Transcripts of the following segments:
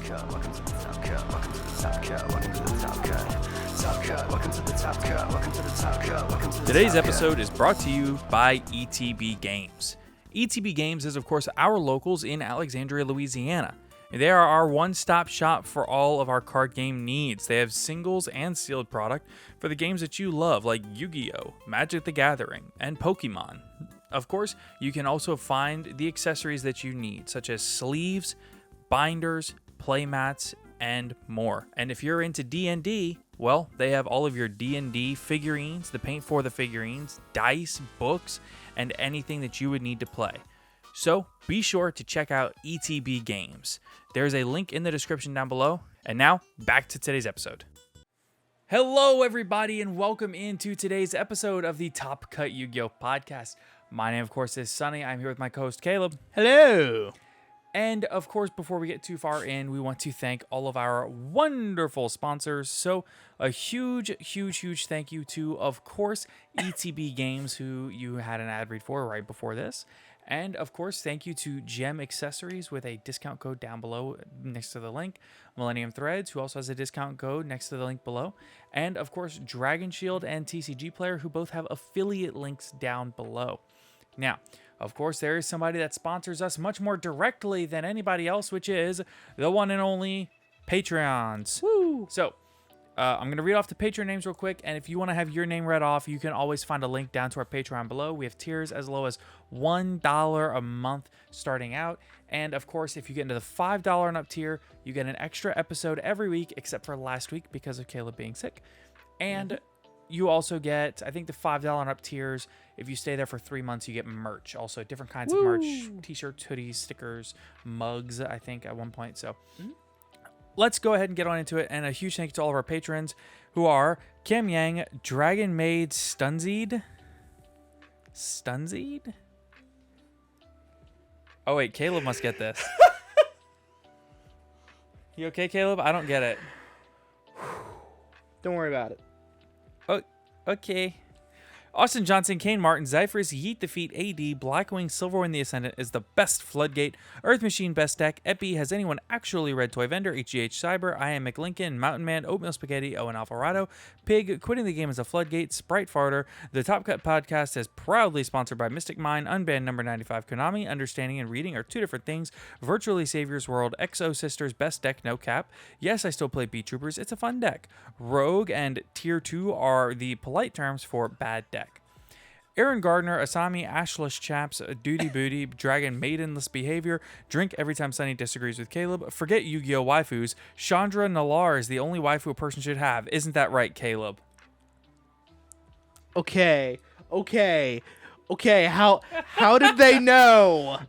cut. Welcome to the top cut. Welcome to the top cut. Welcome to the top cut. Top cut. Welcome to the top cut. Welcome to the top cut. Welcome to the Today's top episode cut. is brought to you by ETB Games. ETB Games is, of course, our locals in Alexandria, Louisiana. They are our one-stop shop for all of our card game needs. They have singles and sealed product for the games that you love, like Yu-Gi-Oh!, Magic the Gathering, and Pokemon. Of course, you can also find the accessories that you need, such as sleeves, binders, playmats, and more. And if you're into D&D, well, they have all of your D&D figurines, the paint for the figurines, dice, books, and anything that you would need to play. So be sure to check out ETB Games. There's a link in the description down below. And now, back to today's episode. Hello, everybody, and welcome into today's episode of the Top Cut Yu-Gi-Oh! Podcast. My name, of course, is Sunny. I'm here with my co-host, Caleb. Hello. And, of course, before we get too far in, we want to thank all of our wonderful sponsors. So, a huge thank you to, of course, ETB Games, who you had an ad read for right before this. And, of course, thank you to Gem Accessories with a discount code down below next to the link. Millennium Threads, who also has a discount code next to the link below. And, of course, Dragon Shield and TCG Player, who both have affiliate links down below. Now, of course, there is somebody that sponsors us much more directly than anybody else, which is the one and only Patreons. Woo. So, I'm going to read off the Patreon names real quick, and if you want to have your name read off, you can always find a link down to our Patreon below. We have tiers as low as $1 a month starting out, and of course, if you get into the $5 and up tier, you get an extra episode every week, except for last week because of Caleb being sick. And you also get, I think, the $5 and up tiers. If you stay there for 3 months, you get merch. Also, different kinds of merch, t-shirts, hoodies, stickers, mugs, I think, at one point. So, let's go ahead and get on into it. And a huge thank you to all of our patrons, who are Kim Yang, Dragon Maid Stunzeed. Stunzeed? Oh, wait, Caleb must get this. You okay, Caleb? I don't get it. Don't worry about it. Oh, okay. Austin Johnson, Kane Martin, Zyphers, Yeet Defeat, AD, Blackwing, Silverwing the Ascendant is the best Floodgate, Earth Machine best deck, Epi, has anyone actually read Toy Vendor, HGH Cyber, I Am McLincoln, Mountain Man, Oatmeal Spaghetti, Owen Alvarado, Pig, Quitting the Game as a Floodgate, Sprite Farter. The Top Cut Podcast is proudly sponsored by Mystic Mind, Unbanned Number 95, Konami. Understanding and reading are two different things. Virtually Savior's World, XO Sisters, best deck, no cap. Yes, I still play Beat Troopers, it's a fun deck. Rogue and Tier 2 are the polite terms for bad deck. Aaron Gardner, Asami, Ashless Chaps, Duty Booty, Dragon Maidenless Behavior, Drink Every Time Sunny Disagrees with Caleb, Forget Yu-Gi-Oh! Waifus, Chandra Nalar is the only waifu a person should have. Isn't that right, Caleb? Okay. How did they know?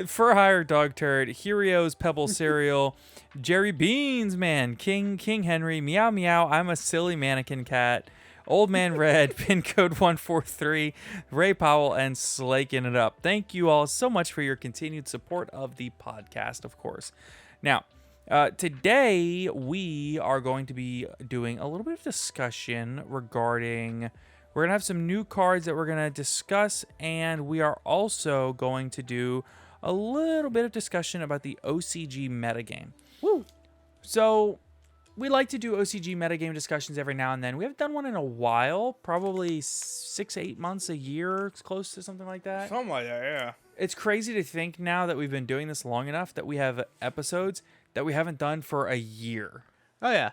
Fur Hire Dog Turd, Herios Pebble Cereal, Jerry Beans Man, King Henry, Meow Meow, I'm a Silly Mannequin Cat, Old Man Red, pin code 143, Ray Powell, and Slaking It Up. Thank you all so much for your continued support of the podcast, of course. Now, today we are going to be doing a little bit of discussion regarding, we're going to have some new cards that we're going to discuss, and we are also going to do a little bit of discussion about the OCG metagame. Woo. So, we like to do OCG metagame discussions every now and then. We haven't done one in a while, probably 6-8 months, a year, close to something like that. Something like that, yeah. It's crazy to think now that we've been doing this long enough that we have episodes that we haven't done for a year. Oh, yeah.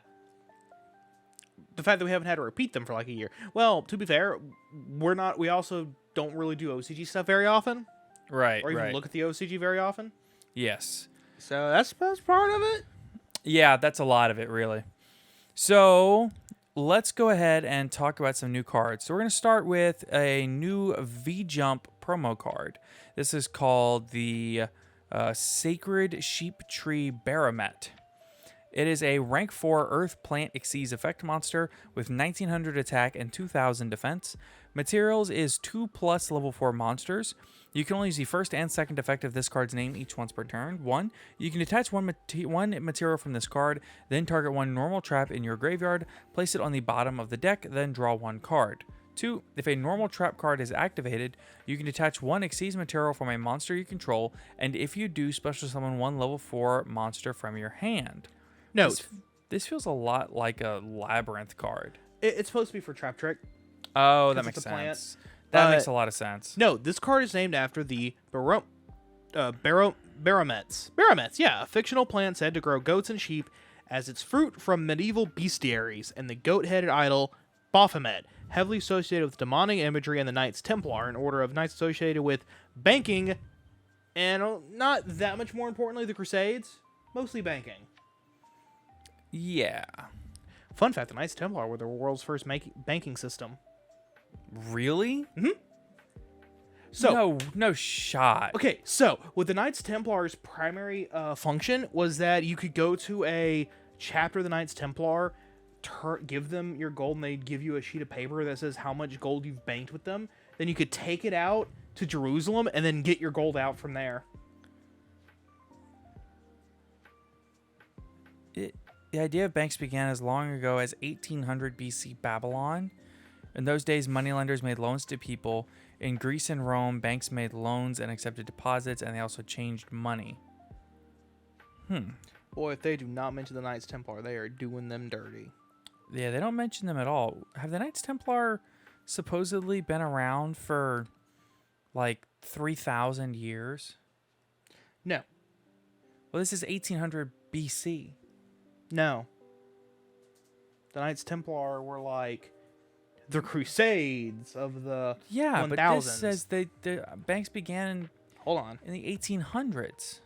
The fact that we haven't had to repeat them for like a year. Well, to be fair, we also don't really do OCG stuff very often. Right, Or even look at the OCG very often. Yes. So that's part of it. Yeah, that's a lot of it, really. So, let's go ahead and talk about some new cards. So, we're going to start with a new V-Jump promo card. This is called the Sacred Sheep Tree Baromet. It is a rank 4 Earth Plant Exceeds effect monster with 1900 attack and 2000 defense. Materials is 2+ level 4 monsters. You can only use the first and second effect of this card's name each once per turn. 1. You can detach one material from this card, then target one normal trap in your graveyard, place it on the bottom of the deck, then draw one card. 2. If a normal trap card is activated, you can detach 1 Xyz material from a monster you control, and if you do, special summon 1 level 4 monster from your hand. Note. This feels a lot like a Labyrinth card. It's supposed to be for Trap Trick. Oh, that makes it's a plant. sense. That makes a lot of sense. No, this card is named after the Baromets. Baromets, yeah, a fictional plant said to grow goats and sheep as its fruit from medieval bestiaries, and the goat-headed idol Baphomet, heavily associated with demonic imagery, and the Knights Templar, an order of knights associated with banking, and not that much more importantly, the Crusades, mostly banking. Yeah. Fun fact, the Knights Templar were the world's first banking system. Really? Mm-hmm. So, no shot. Okay, so with the Knights Templar's primary function was that you could go to a chapter of the Knights Templar, give them your gold, and they'd give you a sheet of paper that says how much gold you've banked with them. Then you could take it out to Jerusalem and then get your gold out from there. The idea of banks began as long ago as 1800 BC Babylon. In those days, moneylenders made loans to people. In Greece and Rome, banks made loans and accepted deposits, and they also changed money. Boy, if they do not mention the Knights Templar, they are doing them dirty. Yeah, they don't mention them at all. Have the Knights Templar supposedly been around for like 3,000 years? No. Well, this is 1800 BC. No. The Knights Templar were like the Crusades of the 1000s. But this says the banks began Hold on. in the 1800s.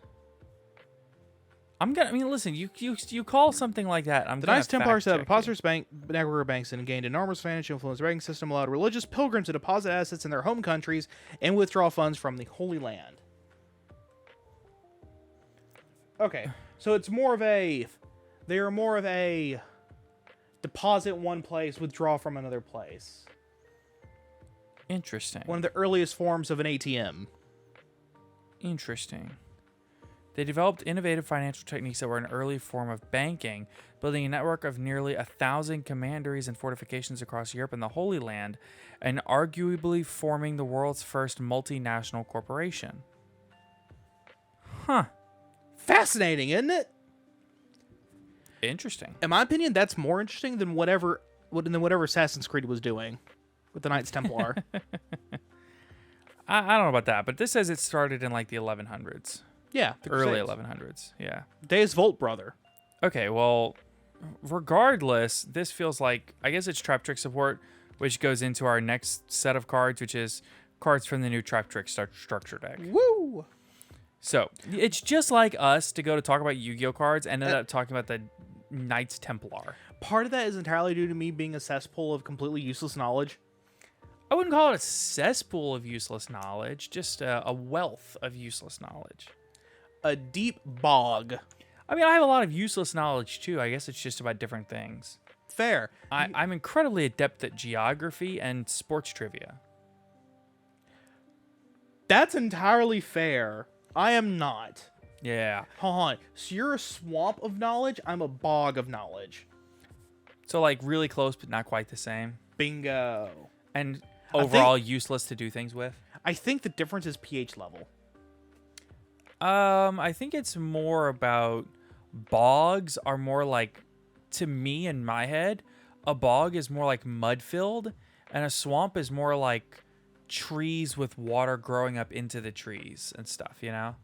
Listen, you call something like that. The Knights Templar set up depositors bank network of banks and gained enormous financial influence. The banking system allowed religious pilgrims to deposit assets in their home countries and withdraw funds from the Holy Land. Okay, so it's more of a... They are more of a deposit one place, withdraw from another place. Interesting. One of the earliest forms of an ATM. Interesting. They developed innovative financial techniques that were an early form of banking, building a network of nearly 1,000 commanderies and fortifications across Europe and the Holy Land, and arguably forming the world's first multinational corporation. Huh. Fascinating, isn't it? Interesting. In my opinion, that's more interesting than whatever Assassin's Creed was doing with the Knights Templar. I don't know about that, but this says it started in like the 1100s. Yeah, Early 1100s. Yeah. Deus Volt, brother. Okay, well, regardless, this feels like, I guess it's Trap Trick support, which goes into our next set of cards, which is cards from the new Trap Trick structure deck. Woo! So, it's just like us to go to talk about Yu-Gi-Oh cards and end up talking about the Knights Templar. Part of that is entirely due to me being a cesspool of completely useless knowledge. I wouldn't call it a cesspool of useless knowledge, just a wealth of useless knowledge. A deep bog. I mean, I have a lot of useless knowledge too. I guess it's just about different things. Fair. I'm incredibly adept at geography and sports trivia. That's entirely fair. I am not. Yeah. Hold on. So you're a swamp of knowledge? I'm a bog of knowledge. So like really close, but not quite the same. Bingo. And overall useless to do things with. I think the difference is pH level. I think it's more about bogs are more like, to me in my head, a bog is more like mud filled, and a swamp is more like trees with water growing up into the trees and stuff, you know?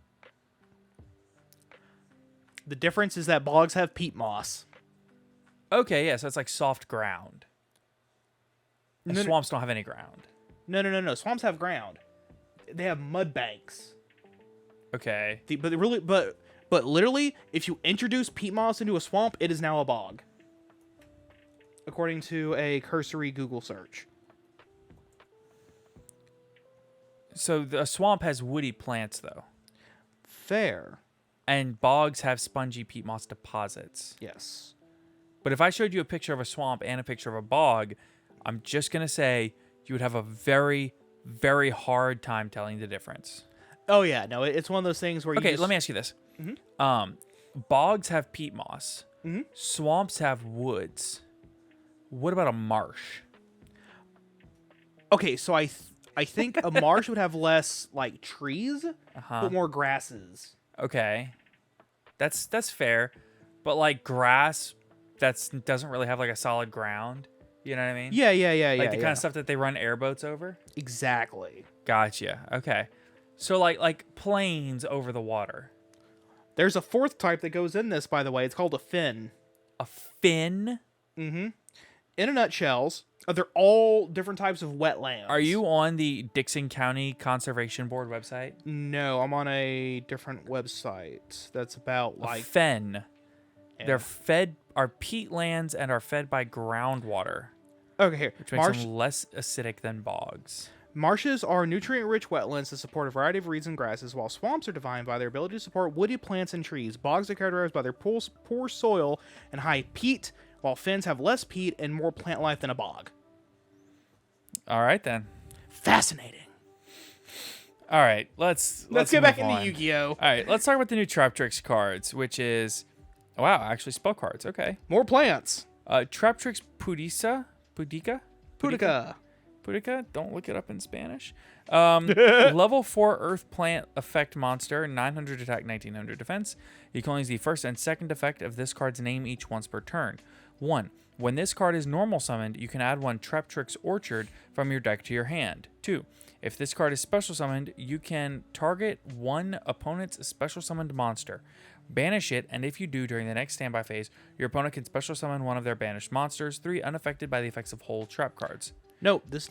The difference is that bogs have peat moss. Okay, yeah, so it's like soft ground. And swamps don't have any ground. No. Swamps have ground. They have mud banks. Okay. But literally, if you introduce peat moss into a swamp, it is now a bog. According to a cursory Google search. So a swamp has woody plants, though. Fair. And bogs have spongy peat moss deposits. Yes. But if I showed you a picture of a swamp and a picture of a bog, I'm just going to say you would have a very, very hard time telling the difference. Oh, yeah. No, it's one of those things where you Okay, let me ask you this. Mm-hmm. Bogs have peat moss. Okay, so I think a marsh would have less like trees, Uh-huh. but more grasses. Okay. That's fair. But like grass doesn't really have like a solid ground. You know what I mean? Yeah, Like the yeah. kind of stuff that they run airboats over? Exactly. Gotcha. Okay. So like planes over the water. There's a fourth type that goes in this, by the way. It's called a fin. A fin? In a nutshell, they're all different types of wetlands. Are you on the Dixon County Conservation Board website? No, I'm on a different website that's about A like fen. Yeah. They're fed are peatlands and are fed by groundwater, Okay, here. which makes them less acidic than bogs. Marshes are nutrient-rich wetlands that support a variety of reeds and grasses, while swamps are defined by their ability to support woody plants and trees. Bogs are characterized by their poor soil and high peat, while fens have less peat and more plant life than a bog. All right then. Fascinating. All right, let's get back move into on. Yu-Gi-Oh! All right, let's talk about the new Trap Tricks cards, which is actually spell cards. Okay. More plants. Trap Tricks Pudica. Pudica. Don't look it up in Spanish. Level 4 Earth Plant Effect Monster, 900 attack, 1900 defense. You can only use the first and second effect of this card's name each once per turn. 1. When this card is normal summoned, you can add one Trap Tricks Orchard from your deck to your hand. 2. If this card is special summoned, you can target one opponent's special summoned monster. Banish it, and if you do during the next standby phase, your opponent can special summon one of their banished monsters. 3. Unaffected by the effects of whole trap cards. Note, this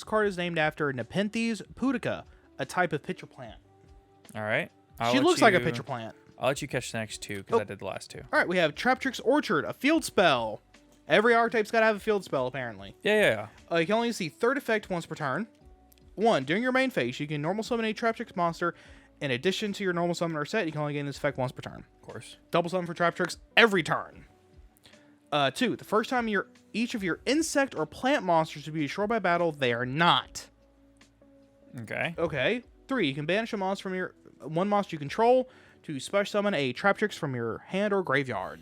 card is named after Nepenthes pudica, a type of pitcher plant. All right. She looks like a pitcher plant. I'll let you catch the next two because I did the last two. All right, we have Trap Tricks Orchard, a field spell. Every archetype's got to have a field spell, apparently. Yeah. You can only use the third effect once per turn. 1. During your main phase, you can normal summon a Trap Tricks monster. In addition to your normal summoner set, you can only gain this effect once per turn. Of course. Double summon for Trap Tricks every turn. 2. The first time each of your insect or plant monsters to be destroyed by battle, they are not. Okay. 3. You can banish a monster from one monster you control to special summon a Trap Tricks from your hand or graveyard.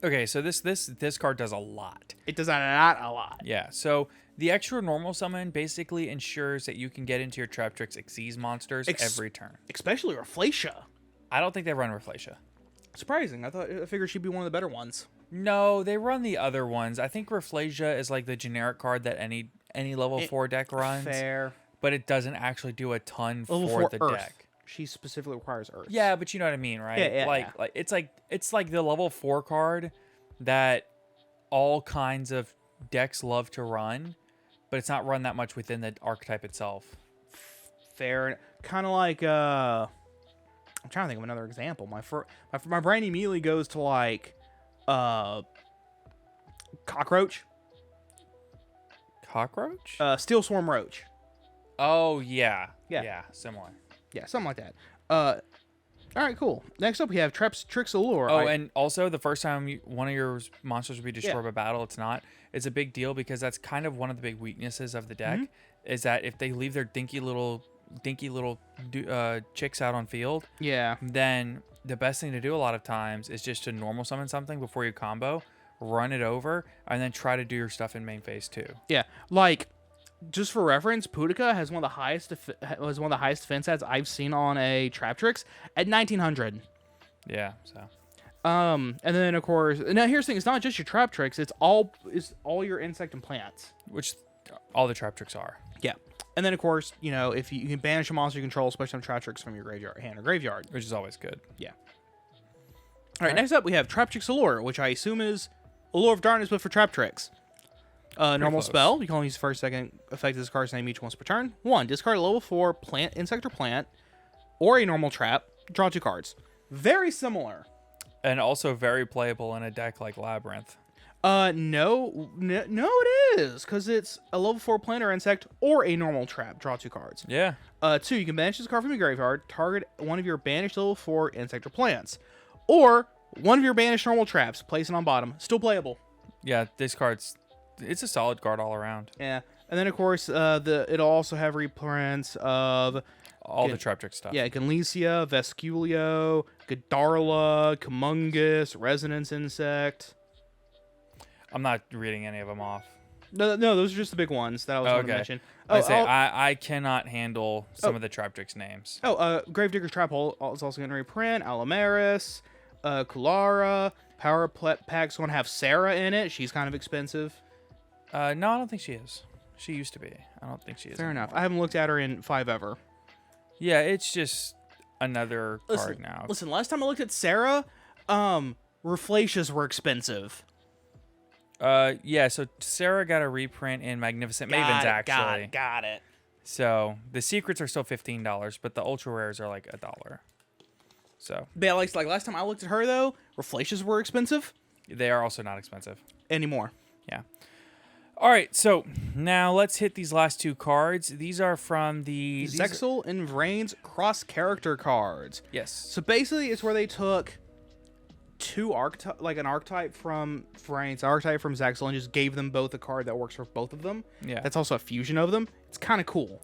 Okay, so this card does a lot. It does not a lot. Yeah, so the extra normal summon basically ensures that you can get into your Trap Tricks Xyz monsters every turn. Especially Rafflesia. I don't think they run Rafflesia. Surprising. I figured she'd be one of the better ones. No, they run the other ones. I think Rafflesia is like the generic card that any level 4 deck runs. Fair. But it doesn't actually do a ton Level for 4 the Earth. deck. She specifically requires Earth. Yeah, but you know what I mean, right? Yeah. Like it's like the level 4 card that all kinds of decks love to run, but it's not run that much within the archetype itself. Fair. Kind of like I'm trying to think of another example. My brain immediately goes to like cockroach. Cockroach? Steel Swarm Roach. Oh yeah, Yeah. similar. Yeah, something like that. All right, cool. Next up, we have Tricks Allure. Oh, and also the first time one of your monsters will be destroyed by battle, it's not. It's a big deal because that's kind of one of the big weaknesses of the deck. Is that if they leave their dinky little chicks out on field, then the best thing to do a lot of times is just to normal summon something before you combo, run it over, and then try to do your stuff in main phase too. Yeah, like just for reference, Pudica has one of the highest defense stats I've seen on a Trap Tricks at 1900. Yeah, so. And then of course, now here's the thing: it's not just your Trap Tricks; it's all your insect and plants, Which all the Trap Tricks are. Yeah. And then of course, if you can banish a monster you control, especially some Trap Tricks from your hand or graveyard, Which is always good. Yeah. All right. Next up, we have Trap Tricks Allure, which I assume is Allure of Darkness, but for Trap Tricks. Normal close. spell. You can only use the first, second effect of this card's name each once per turn. 1. Discard a level 4 plant, insect, or plant, or a normal trap. Draw 2 cards. Very similar. And also very playable in a deck like Labyrinth. No, it is, because it's a level 4 plant or insect or a normal trap. Draw 2 cards. Yeah. 2. You can banish this card from your graveyard. Target one of your banished level 4 insect or plants, or one of your banished normal traps. Place it on bottom. Still playable. Yeah, this card's it's a solid card all around. Yeah, and then of course it'll also have reprints of all the Trap Trick stuff. Yeah, Ganlesia, Vesculio, Godarla, Kumungus, Resonance Insect. I'm not reading any of them off. No, those are just the big ones that I was going to mention. I cannot handle some of the Traptrix names. Gravedigger's Trap Hole is also going to reprint. Alamaris, Kulara, Power Pack's going to have Sarah in it. She's kind of expensive. No, I don't think she is. She used to be. I don't think she is. Fair anymore. enough. I haven't looked at her in 5 ever. Yeah, it's just another card now. Listen, last time I looked at Sarah, Reflatias were expensive. Yeah, so Sarah got a reprint in Magnificent Mavens, actually. Got it. So the secrets are still $15, but the ultra rares are like $1. So But yeah, like last time I looked at her, though, Reflatias were expensive. they are also not expensive. Anymore. Yeah. All right, so now let's hit these last 2 cards. These are from the Zexal and Vrain's cross-character cards. Yes. So basically, it's where they took an archetype from Vrain's, archetype from Zexal, and just gave them both a card that works for both of them. Yeah. That's also a fusion of them. It's kind of cool.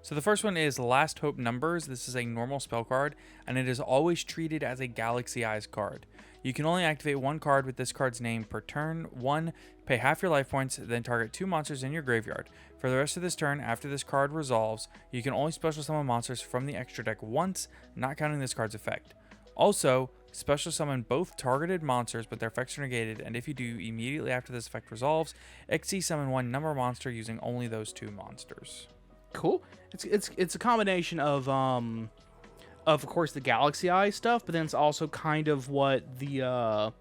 So the first one is Last Hope Numbers. This is a normal spell card, and it is always treated as a Galaxy Eyes card. You can only activate 1 card with this card's name per turn. 1, pay half your life points, then target 2 monsters in your graveyard. For the rest of this turn, after this card resolves, you can only special summon monsters from the extra deck once, not counting this card's effect. Also, special summon both targeted monsters, but their effects are negated, and if you do, immediately after this effect resolves, XC summon 1 number monster using only those 2 monsters. Cool. It's a combination of course, the Galaxy Eye stuff, but then it's also kind of what the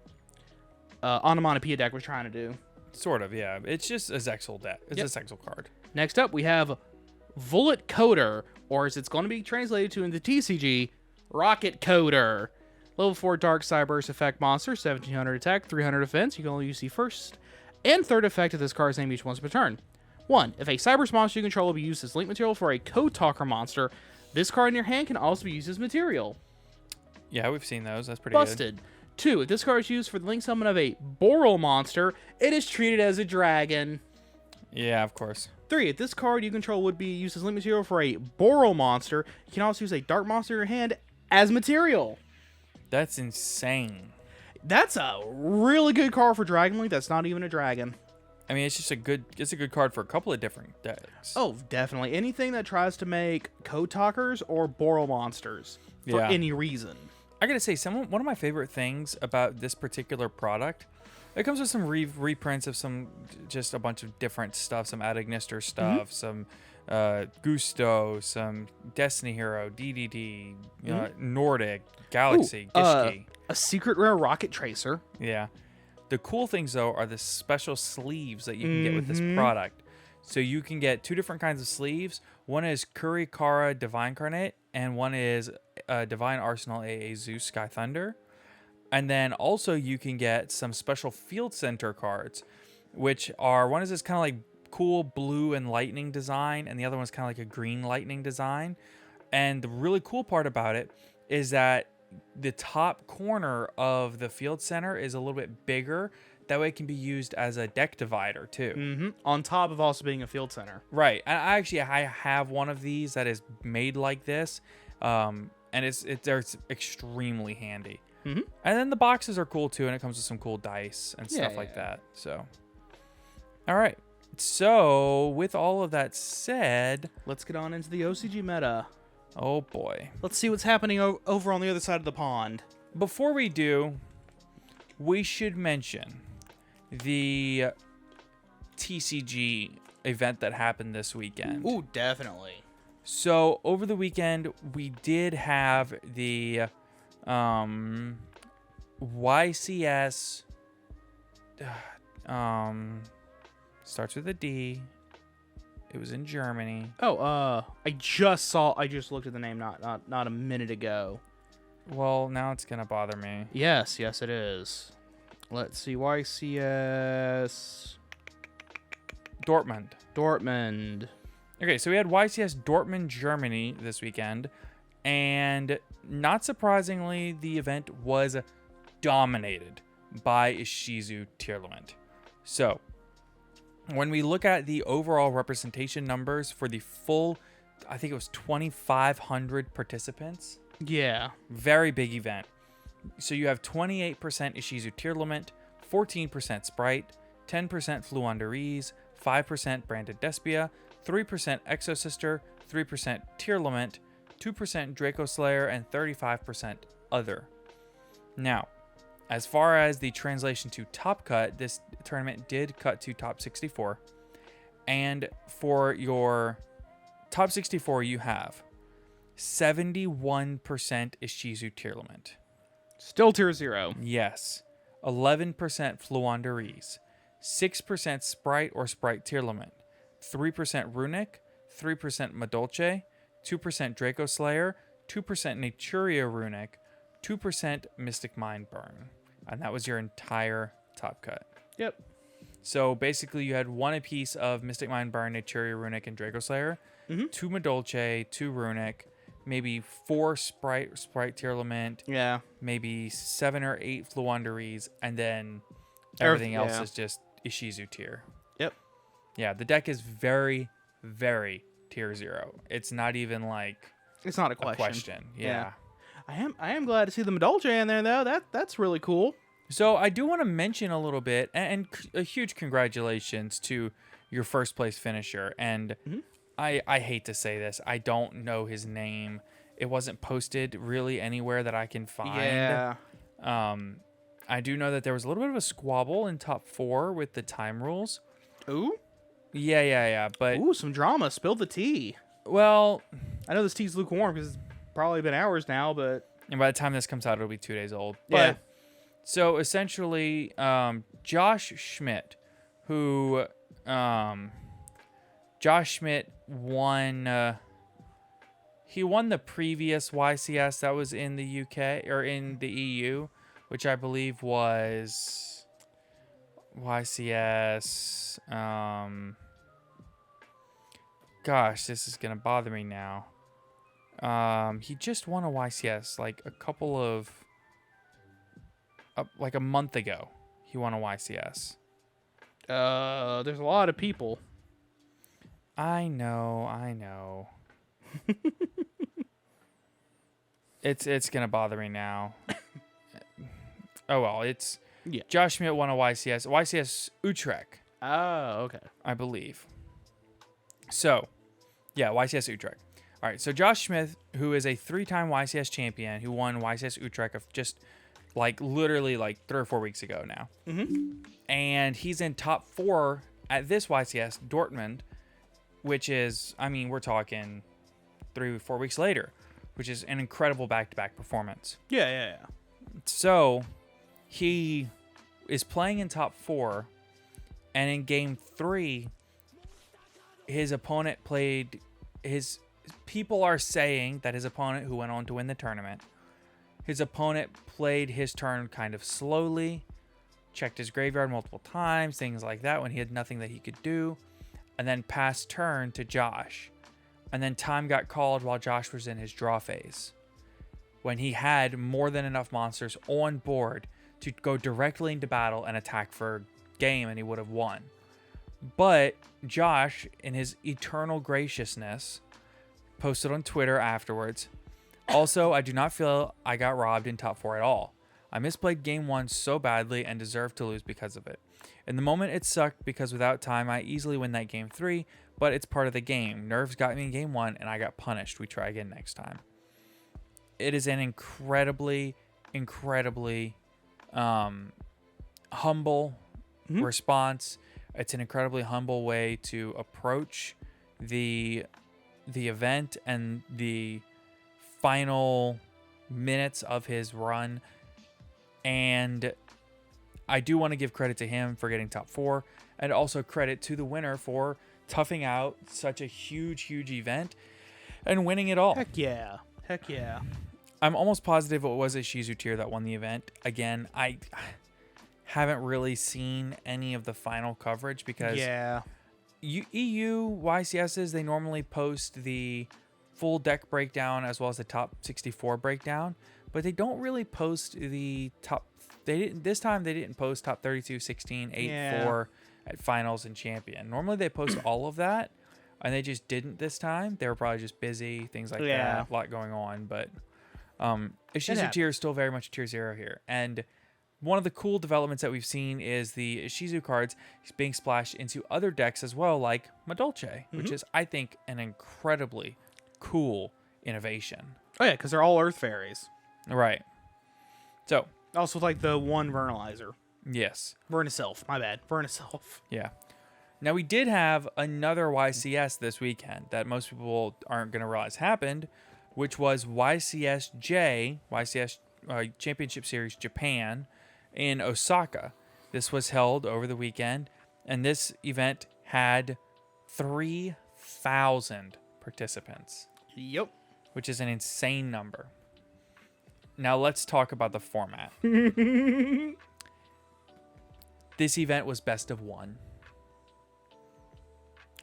Onomatopoeia deck was trying to do. Sort of, yeah. It's just a Zexal deck. It's a Zexal card. Next up, we have Bullet Coder, or as it's going to be translated to in the TCG, Rocket Coder. Level 4 Dark Cyberse effect monster, 1700 attack, 300 defense. You can only use the first and third effect of this card's name each once per turn. 1. If a Cyberse monster you control will be used as link material for a Code Talker monster, this card in your hand can also be used as material. Yeah, we've seen those. That's pretty Busted. 2. If this card is used for the link summon of a Boral monster, it is treated as a dragon. good. Yeah, of course. 3. If this card you control would be used as link material for a Boral monster, you can also use a dark monster in your hand as material. That's insane. That's a really good card for Dragon Link that's not even a dragon. I mean, it's just a good card for a couple of different decks. Oh, definitely. Anything that tries to make Code Talkers or Boral monsters for any reason. I gotta say, one of my favorite things about this particular product, it comes with some reprints of just a bunch of different stuff, some Adagnister stuff, some Gusto, some Destiny Hero, DDD, Nordic, Galaxy, Gishki. A secret rare Rocket Tracer. Yeah. The cool things, though, are the special sleeves that you can get with this product. So you can get 2 different kinds of sleeves. One is Kurikara Divine Carnate, and one is Divine Arsenal AA Zeus Sky Thunder. And then also you can get some special Field Center cards, which are, one is this kind of like cool blue and lightning design, and the other one's kind of like a green lightning design. And the really cool part about it is that the top corner of the Field Center is a little bit bigger. That way it can be used as a deck divider too. On top of also being a Field Center. Right. And I have one of these that is made like this. And it's extremely handy. And then the boxes are cool too, and it comes with some cool dice and stuff like that. So, all right. So, with all of that said, let's get on into the OCG meta. Oh boy. Let's see what's happening over on the other side of the pond. Before we do, we should mention the TCG event that happened this weekend. Ooh, definitely. So, over the weekend, we did have the YCS starts with a D. It was in Germany. Oh, I just looked at the name not a minute ago. Well, now it's gonna bother me. Yes, it is. Let's see, YCS Dortmund. Okay, so we had YCS Dortmund, Germany this weekend, and not surprisingly, the event was dominated by Ishizu Tearlament. So, when we look at the overall representation numbers for the full, I think it was 2,500 participants. Yeah. Very big event. So you have 28% Ishizu Tearlament, 14% Sprite, 10% Fluanderese, 5% Branded Despia, 3% Exosister, 3% Tear Lament, 2% Draco Slayer, and 35% Other. Now, as far as the translation to Top Cut, this tournament did cut to top 64. And for your top 64, you have 71% Ishizu Tear Lament. Still tier 0. Yes. 11% Fluandereeze. 6% Sprite or Sprite Tear Lament. 3% Runic. 3% Madolche. 2% Draco Slayer. 2% Naturia Runic. 2% Mystic Mind Burn. And that was your entire top cut. Yep. So basically you had one apiece of Mystic Mind Burn, Naturia Runic, and Draco Slayer. 2 Madolche, 2 Runic, maybe 4 Sprite Tear Lament. Yeah. Maybe 7 or 8 Fluandereeze, and then everything else is just Ishizu tier. Yep. Yeah, the deck is very, very tier 0. It's not even like It's not a a question. Yeah. I am glad to see the Madolche in there though. That's really cool. So I do want to mention a little bit, and a huge congratulations to your first place finisher. And I hate to say this, I don't know his name. It wasn't posted really anywhere that I can find. Yeah. I do know that there was a little bit of a squabble in top 4 with the time rules. Ooh. Yeah. But Ooh, some drama. Spill the tea. well, I know this tea's lukewarm because it's probably been hours now, but and by the time this comes out, it'll be 2 days old. yeah. But so essentially, Josh Schmidt, who Josh Schmidt won. He won the previous YCS that was in the UK or in the EU, which I believe was YCS. Gosh, this is gonna bother me now. He just won a YCS like like a month ago. He won a YCS. There's a lot of people. I know. It's gonna bother me now. Oh well, it's Josh Schmidt won a YCS Utrecht, Oh, okay. I believe. So, yeah, YCS Utrecht. All right, so Josh Schmidt, who is a 3-time YCS champion, who won YCS Utrecht of just literally 3 or 4 weeks ago now. And he's in top 4 at this YCS Dortmund, which is, I mean, we're talking 3 or 4 weeks later, which is an incredible back-to-back performance. Yeah. So he is playing in top 4, and in game 3, his opponent played his. People are saying that his opponent, who went on to win the tournament, his opponent played his turn kind of slowly, checked his graveyard multiple times, things like that, when he had nothing that he could do, and then passed turn to Josh. And then time got called while Josh was in his draw phase, when he had more than enough monsters on board to go directly into battle and attack for game, and he would have won. But Josh, in his eternal graciousness, posted on Twitter afterwards, also, I do not feel I got robbed in top 4 at all. I misplayed game 1 so badly and deserved to lose because of it. In the moment, it sucked because without time, I easily win that game 3, but it's part of the game. Nerves got me in game 1, and I got punished. We try again next time. It is an incredibly humble response. It's an incredibly humble way to approach the event and the final minutes of his run. And I do want to give credit to him for getting top 4, and also credit to the winner for toughing out such a huge event and winning it all. Heck yeah. I'm almost positive it was a Shizu tier that won the event. Again, I haven't really seen any of the final coverage because EU YCSs, they normally post the full deck breakdown as well as the top 64 breakdown, but they don't really post the top. This time they didn't post top 32, 16, 8, 4 at finals and champion. Normally they post all of that, and they just didn't this time. They were probably just busy, things like that, a lot going on. But Ishizu tier is still very much tier 0 here, and one of the cool developments that we've seen is the Shizu cards being splashed into other decks as well, like Madolche, which is, I think, an incredibly cool innovation. Oh, yeah, because they're all Earth Fairies. Right. So, Also, like the one Vernalizer. yes. Vernaself, my bad. Vernaself. Yeah. Now, we did have another YCS this weekend that most people aren't going to realize happened, which was YCS Championship Series Japan in Osaka. This was held over the weekend, and this event had 3,000 participants, Yep. which is an insane number. Now, let's talk about the format. This event was best of one.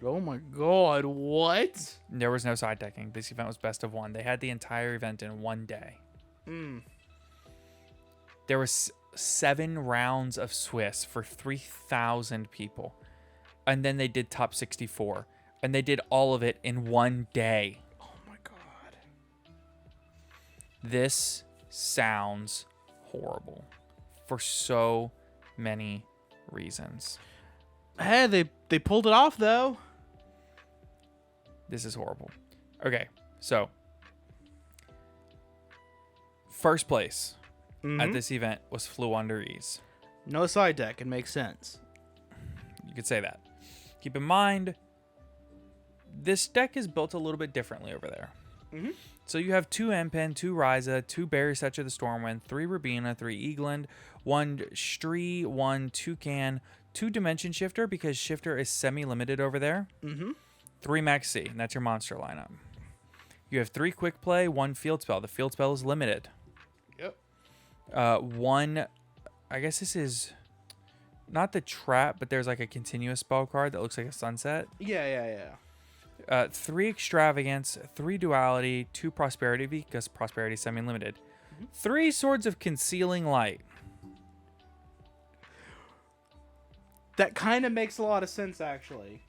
Oh my god, what? There was no side decking. This event was best of one. They had the entire event in one day. There was 7 rounds of Swiss for 3,000 people. And then they did top 64. And they did all of it in one day. Oh my god. This sounds horrible for so many reasons. Hey, they pulled it off, though. This is horrible. Okay, so first place at this event was Flew Under Ease. No side deck. It makes sense. You could say that. Keep in mind, this deck is built a little bit differently over there. So you have 2 Empen, 2 Ryza, 2 Berry Setcher the Stormwind, 3 Rubina, 3 Eagland, 1 Stree, 1 Toucan, 2 Dimension Shifter because Shifter is semi-limited over there. 3 Max C, and that's your monster lineup. You have 3 Quick Play, 1 Field Spell. The Field Spell is limited. Yep. 1, I guess this is not the Trap, but there's like a continuous spell card that looks like a sunset. Yeah. 3 Extravagance, 3 Duality, 2 Prosperity because Prosperity is semi-limited. 3 Swords of Concealing Light. That kind of makes a lot of sense, actually.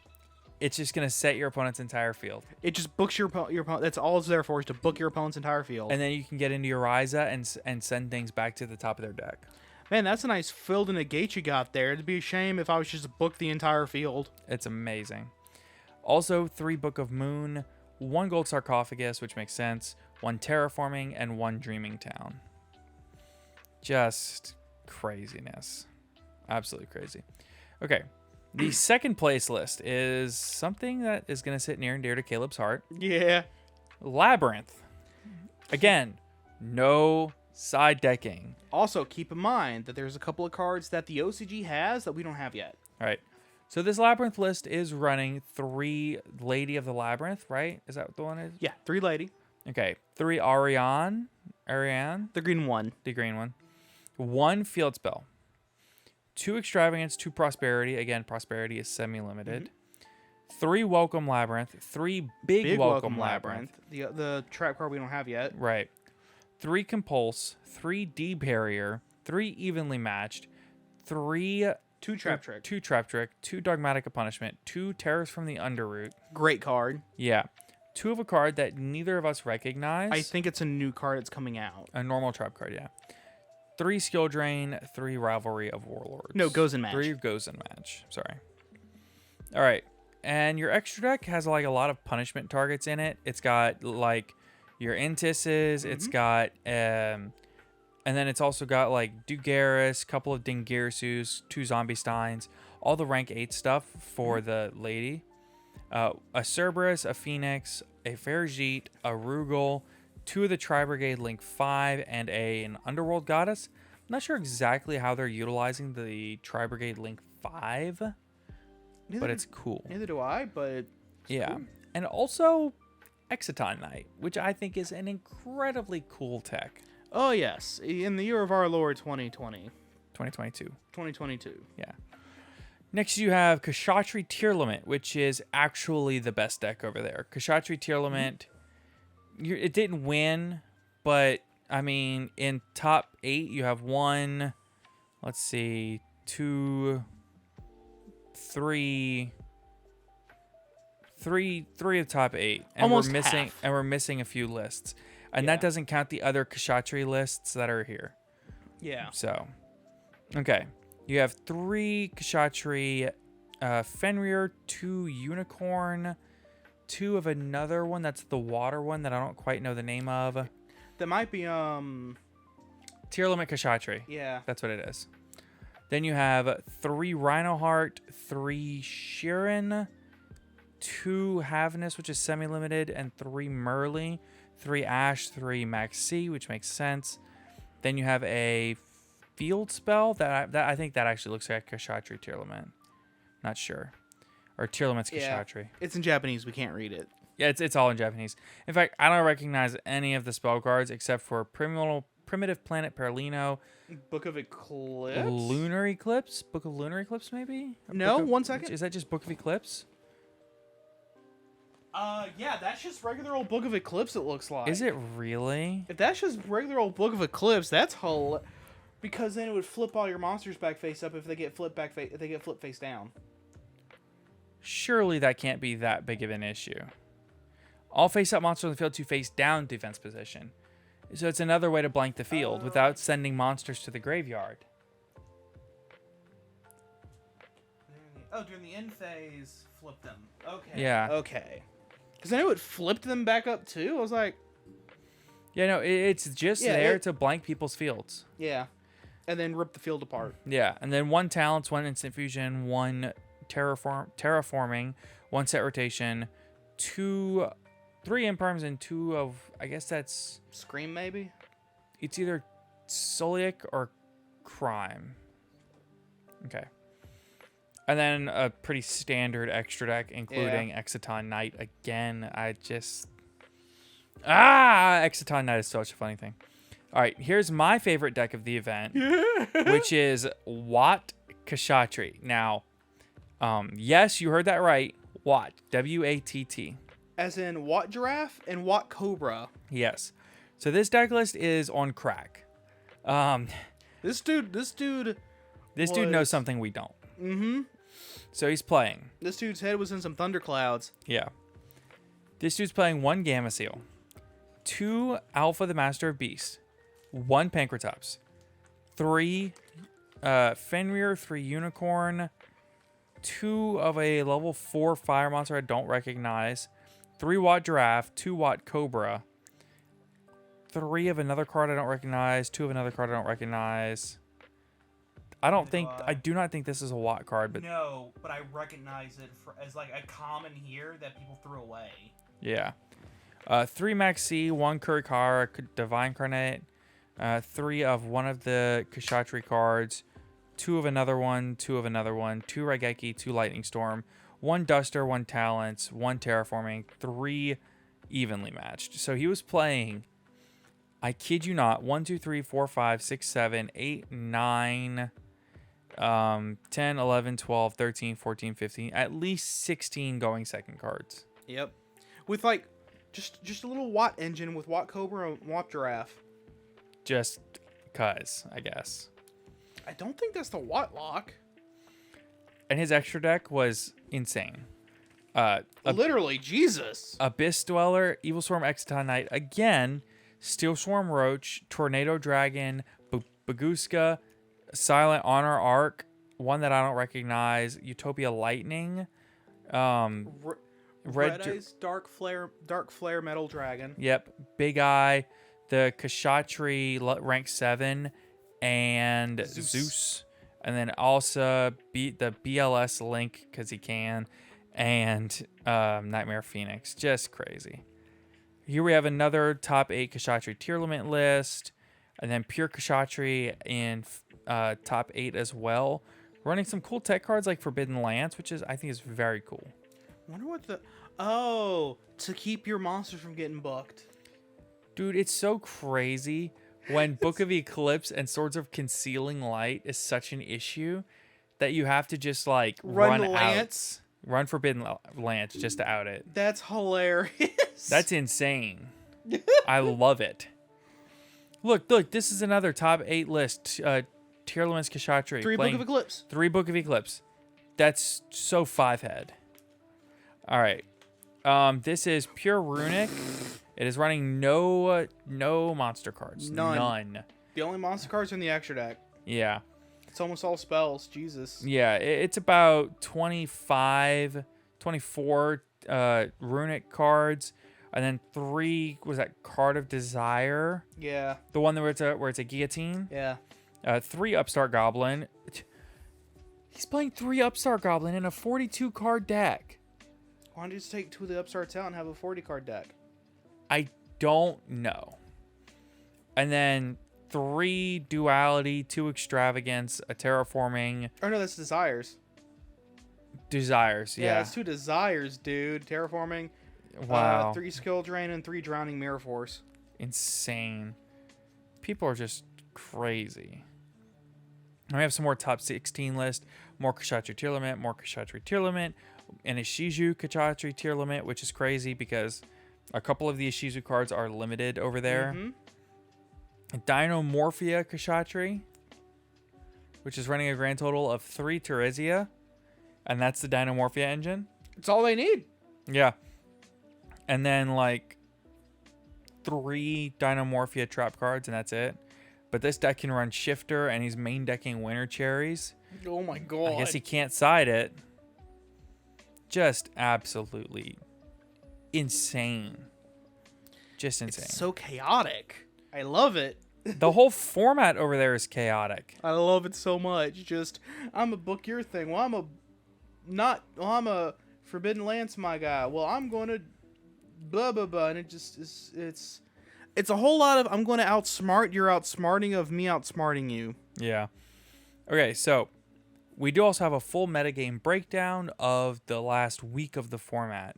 It's just going to set your opponent's entire field. It just books your opponent. That's all it's there for, is to book your opponent's entire field. And then you can get into your Ryza and send things back to the top of their deck. Man, that's a nice field and a gate you got there. It'd be a shame if I was just to book the entire field. It's amazing. Also, 3 Book of Moon, 1 Gold Sarcophagus, which makes sense, 1 Terraforming, and 1 Dreaming Town. Just craziness. Absolutely crazy. Okay. The second place list is something that is going to sit near and dear to Caleb's heart. Yeah. Labyrinth. Again, no side decking. Also, keep in mind that there's a couple of cards that the OCG has that we don't have yet. All right. So this Labyrinth list is running 3 Lady of the Labyrinth, right? Is that what the one is? Yeah, 3 lady. Okay. 3 Ariane. The green one. The green one. 1 Field Spell. 2 Extravagance, 2 Prosperity. Again, Prosperity is semi-limited. 3 Welcome Labyrinth. 3 Big Welcome Labyrinth. The trap card we don't have yet. Right. 3 Compulse. 3 D-Barrier. 3 Evenly Matched. 2 Trap Trick. 2 Dogmatic Punishment. 2 Terrors from the Underroot. Great card. Yeah. 2 of a card that neither of us recognize. I think it's a new card that's coming out. A normal trap card, yeah. 3 Skill Drain, 3 Rivalry of Warlords. No, Goes in Match. 3 Goes in Match. Sorry. All right. And your extra deck has like a lot of punishment targets in it. It's got like your Intis's. It's got, and then it's also got like Dugaris, couple of Dingirsus, 2 Zombie Steins, all the rank 8 stuff for the lady. A Cerberus, a Phoenix, a Ferjit, a Rugal, 2 of the Tri-Brigade Link 5, and an Underworld Goddess. I'm not sure exactly how they're utilizing the Tri-Brigade Link 5, but it's cool. Neither do I, but Yeah. cool. And also Exciton Knight, which I think is an incredibly cool tech. Oh, yes. In the year of our Lord 2022. 2022. Yeah. Next, you have Kshatri Tier Limit, which is actually the best deck over there. Kshatri Tier Limit, it didn't win, but, I mean, in top 8, you have 1, let's see, 2, 3 of the top 8. And Almost we're missing half. And we're missing a few lists. And Yeah. that doesn't count the other Kshatri lists that are here. Yeah. So, Okay. You have 3 Kshatri, Fenrir, 2 Unicorn, 2 of another one. That's the water one that I don't quite know the name of. That might be Tier limit Kshatri. yeah. That's what it is. Then you have 3 Rhinoheart, 3 Sheeran, 2 Havnus, which is semi-limited, and 3 Merly, 3 Ash, 3 Max C, which makes sense. Then you have a field spell that I think that actually looks like Kshatri tier limit. Not sure. Or tier limit's Kshatri. It's in Japanese. We can't read it. Yeah, it's all in Japanese. In fact, I don't recognize any of the spell cards except for Primitive Planet Perlino, Book of Eclipse? Lunar Eclipse? Book of Lunar Eclipse, maybe? Or No, Book of- 1 second. Is that just Book of Eclipse? Yeah, that's just regular old Book of Eclipse, it looks like. Is it really? If that's just regular old Book of Eclipse, that's because then it would flip all your monsters back face up if they get flipped face down. Surely that can't be that big of an issue. All face-up monsters on the field to face-down defense position. So it's another way to blank the field without sending monsters to the graveyard. During the end phase, flip them. Okay. Yeah. Okay. Because I knew it flipped them back up too. I was like, Yeah, no, it's just Yeah, there it- to blank people's fields. yeah. And then rip the field apart. Yeah, and then 1 talents, 1 instant fusion, 1 terraforming, 1 set rotation, 3 Emporiums, and 2 of, I guess that's, Scream, maybe? it's either Solic or Crime. Okay. And then a pretty standard extra deck, including Exciton Knight. Again, Exciton Knight is such a funny thing. All right, here's my favorite deck of the event, which is Watt Kshatri. Now, yes, you heard that right. Watt. W-A-T-T. As in Watt Giraffe and Watt Cobra. Yes. So this deck list is on crack. This dude Knows something we don't. Mm-hmm. So he's playing. This dude's head was in some thunderclouds. Yeah. This dude's playing 1 Gamma Seal, 2 Alpha the Master of Beasts, 1 Pankratops, 3 Fenrir, 3 Unicorn, 2 of a level 4 fire monster I don't recognize, 3 Watt Giraffe, 2 Watt Cobra, 3 of another card I don't recognize, 2 of another card I don't recognize. I do not think this is a Watt card, but No, but I recognize it as like a common here that people threw away. yeah. 3 Max C, 1 Kurikara, Divine Carnate, 3 of one of the Kshatri cards, 2 of another one, 2 of another one, 2 Raigeki, 2 Lightning Storm, 1 Duster, 1 Talents, 1 Terraforming, 3 evenly matched. So he was playing, I kid you not, 1, 2, 3, 4, 5, 6, 7, 8, 9, 10, 11, 12, 13, 14, 15, at least 16 going second cards. Yep. With like just a little Watt engine with Watt Cobra and Watt Giraffe. Just cuz, I guess. I don't think that's the Watt lock. And his extra deck was insane. Literally, Jesus. Abyss Dweller, Evil Swarm Exciton Knight, again, Steel Swarm Roach, Tornado Dragon, Baguska, Silent Honor Arc, one that I don't recognize, Utopia Lightning, Red Eyes, Dark Flare Metal Dragon. Yep, Big Eye, the Kshatri rank 7, and Zeus. And then also the BLS Link, because he can, and Nightmare Phoenix. Just crazy. Here we have another top 8 Kshatri tier limit list, and then pure Kshatri in top 8 as well. Running some cool tech cards like Forbidden Lance, which I think is very cool. Wonder what to keep your monsters from getting bucked. Dude, it's so crazy when Book of Eclipse and Swords of Concealing Light is such an issue that you have to just like run Lance. Run Forbidden Lance just to out it. That's hilarious. That's insane. I love it. Look, this is another top 8 list. Tier limits Kshatri. 3 Book of Eclipse. 3 Book of Eclipse. That's so 5-head. All right. This is pure Runic. It is running no monster cards. None. The only monster cards are in the extra deck. Yeah. It's almost all spells. Jesus. Yeah, it's about 24 runic cards, and then 3, was that Card of Desire? Yeah. The one where it's a guillotine? Yeah. 3 Upstart Goblin. He's playing 3 Upstart Goblin in a 42 card deck. Why don't you just take 2 of the Upstarts out and have a 40 card deck? I don't know. And then 3 Duality, 2 Extravagance, a Terraforming. Oh no, that's Desires. Desires, yeah. It's 2 Desires, dude. Terraforming. Wow. 3 Skill Drain and 3 Drowning Mirror Force. Insane. People are just crazy. And we have some more top 16 list. More Kshatriya tier limit, more Kshatriya tier limit, and a Shizu Kshatriya tier limit, which is crazy because a couple of the Shizu cards are limited over there. Dinomorphia Kshatriya, which is running a grand total of 3 Teresia, and that's the Dinomorphia engine. It's all they need. Yeah. And then like 3 Dinomorphia trap cards, and that's it. But this deck can run Shifter, and he's main decking Winter Cherries. Oh my god. I guess he can't side it. Just absolutely insane. Just insane. It's so chaotic. I love it. The whole format over there is chaotic. I love it so much. Just, I'm a book your thing. Well, I'm a Forbidden Lance my guy. Well, I'm going to blah, blah, blah. And it just is, it's a whole lot of, I'm going to outsmart your outsmarting of me outsmarting you. Yeah. Okay, so we do also have a full metagame breakdown of the last week of the format.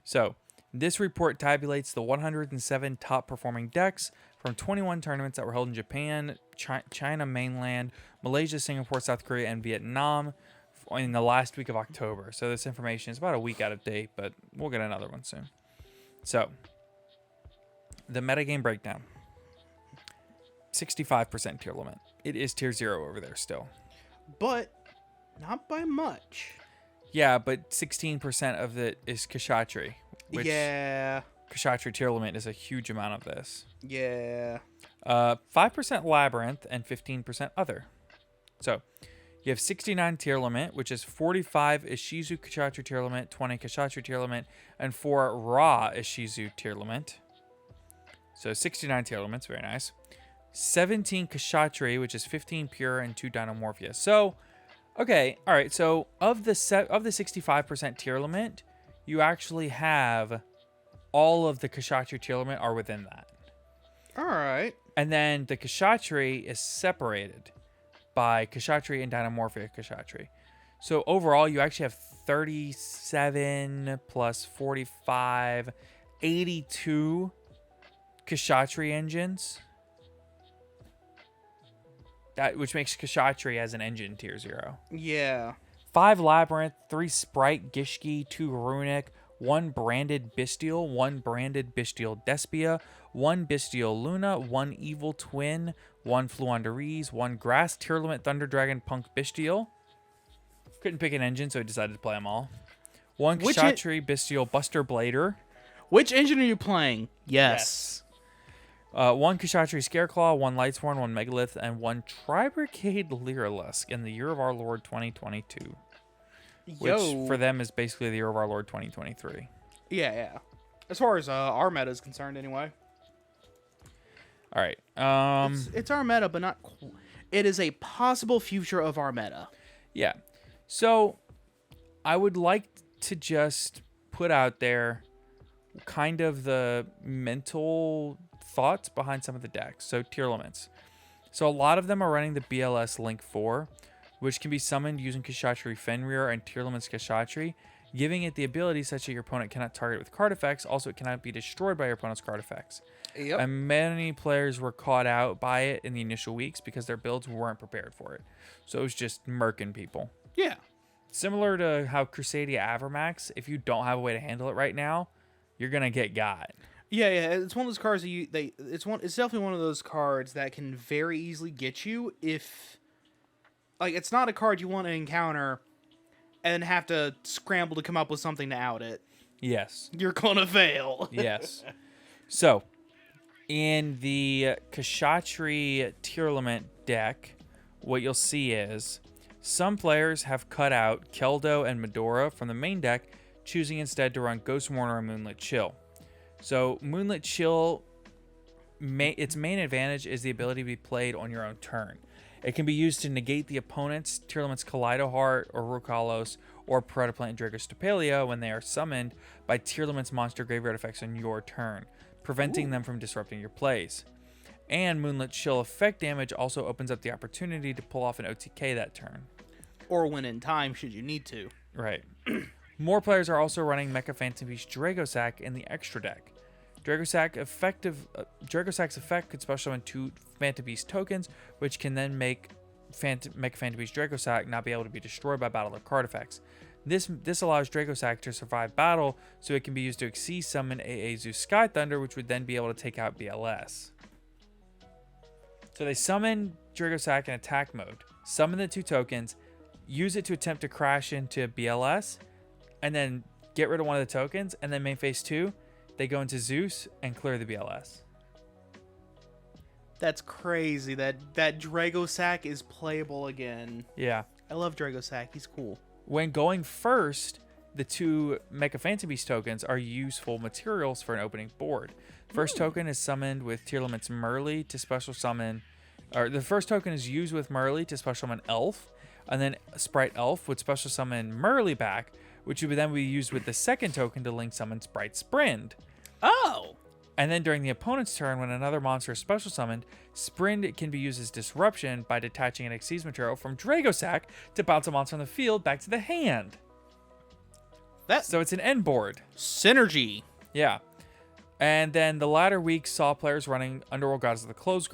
So this report tabulates the 107 top performing decks from 21 tournaments that were held in Japan, China mainland, Malaysia, Singapore, South Korea, and Vietnam in the last week of October. So this information is about a week out of date, but we'll get another one soon. So the metagame breakdown. 65% tier limit. It is tier 0 over there still. But not by much. Yeah, but 16% of it is Kshatriya. Which Yeah. Kshatriya tier limit is a huge amount of this. Yeah. 5% Labyrinth and 15% other. So you have 69 tier limit, which is 45 Ishizu Kshatriya tier limit, 20 Kshatriya tier limit, and 4 Ra Ishizu tier limit. So 69 tier limits, very nice. 17 Kshatriya, which is 15 pure and 2 Dinomorphia. So, okay, all right. So of the 65% tier limit, you actually have all of the Kshatriya tier limit are within that. All right. And then the Kshatriya is separated by Kshatriya and Dinomorphia Kshatriya. So overall, you actually have 37 plus 45, 82 Kshatriya engines. Which makes Kshatriya as an engine tier 0. Yeah. 5 Labyrinth, 3 Sprite Gishki, 2 Runic, 1 branded Bestial, 1 branded Bestial Despia, 1 Bestial Luna, 1 Evil Twin, 1 Fluandereeze, 1 Grass tier limit Thunder Dragon Punk Bestial. Couldn't pick an engine, so he decided to play them all. 1 Kshatriya Bestial Buster Blader. Which engine are you playing? Yes. 1 Kshatriya Scareclaw, 1 Lightsworn, 1 Megalith, and 1 Tribrigade Lyrilusk in the year of our Lord 2022. Which for them is basically the year of our Lord 2023. Yeah. As far as our meta is concerned, anyway. All right. It's our meta, but not. It is a possible future of our meta. Yeah. So I would like to just put out there kind of the mental thoughts behind some of the decks. So tier limits. So a lot of them are running the BLS Link 4, which can be summoned using Kshatriya Fenrir and tier limits Kshatriya, giving it the ability such that your opponent cannot target it with card effects. Also, it cannot be destroyed by your opponent's card effects. Yep. And many players were caught out by it in the initial weeks because their builds weren't prepared for it. So it was just murking people. Yeah. Similar to how Crusadia Avermax, if you don't have a way to handle it right now, you're going to get got. Yeah. It's one of those cards that it's definitely one of those cards that can very easily get you if, like, it's not a card you want to encounter and have to scramble to come up with something to out it. Yes. You're gonna fail. Yes. So, in the Kshatriya tier limit deck, what you'll see is some players have cut out Keldo and Medora from the main deck, choosing instead to run Ghost Mourner and Moonlit Chill. So Moonlit Chill, its main advantage is the ability to be played on your own turn. It can be used to negate the opponent's Tearlament's Kaleido Heart or Rukalos or Protoplant and Draco Stapelia when they are summoned by Tearlament's monster graveyard effects on your turn, preventing them from disrupting your plays. And Moonlit Chill effect damage also opens up the opportunity to pull off an OTK that turn. Or when in time, should you need to. Right. More players are also running Mecha Phantom Beast Dragosack in the extra deck. Dragosack's effect could special summon 2 Phantom Beast tokens, which can then make Mecha Phantom Beast Dragosack not be able to be destroyed by battle or card effects. This allows Dragosack to survive battle, so it can be used to Xyz summon AA Zeus Sky Thunder, which would then be able to take out BLS. So they summon Dragosack in attack mode, summon the 2 tokens, use it to attempt to crash into BLS, and then get rid of one of the tokens, and then main phase 2, they go into Zeus and clear the BLS. That's crazy. That Dragosack is playable again. Yeah. I love Dragosack. He's cool. When going first, the 2 Mecha Phantom Beast tokens are useful materials for an opening board. First token is summoned with Tearlament's Merly to special summon, or the first token is used with Merly to special summon Elf, and then Sprite Elf would special summon Merly back, which would then be used with the second token to link summon Sprite Sprind. Oh! And then during the opponent's turn, when another monster is special summoned, Sprind can be used as disruption by detaching an Xyz material from Dragosack to bounce a monster on the field back to the hand. So it's an end board. Synergy. Yeah. And then the latter week saw players running Underworld Gods of the Closed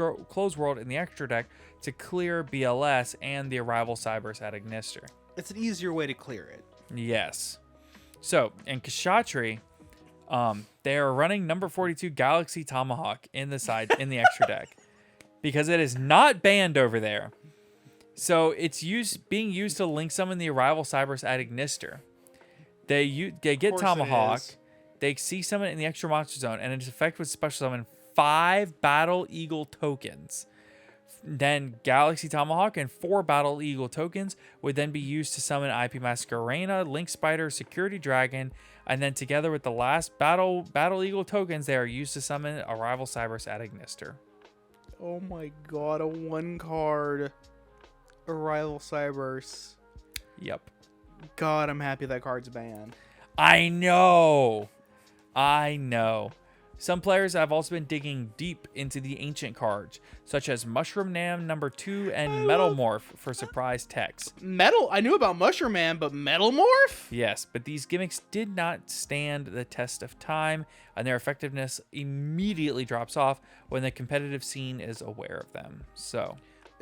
World in the extra deck to clear BLS and the Arrival Cybers at Ignister. It's an easier way to clear it. Yes. So in Kshatriy, they are running number 42 Galaxy Tomahawk in the extra deck because it is not banned over there. So it's being used to link summon the Arrival Cybers at Ignister. They get Tomahawk. They see summon it in the extra monster zone, and its effect would special summon 5 Battle Eagle tokens. Then Galaxy Tomahawk and 4 Battle Eagle tokens would then be used to summon IP Masquerena, Link Spider, Security Dragon, and then together with the last Battle Eagle tokens, they are used to summon Arrival Cybers at Ignister. Oh my god, a 1-card Arrival Cybers. Yep. God, I'm happy that card's banned. I know. Some players have also been digging deep into the ancient cards, such as Mushroom Nam number 2 and Metal Morph for surprise techs. I knew about Mushroom Man, but Metal Morph? Yes, but these gimmicks did not stand the test of time, and their effectiveness immediately drops off when the competitive scene is aware of them. So,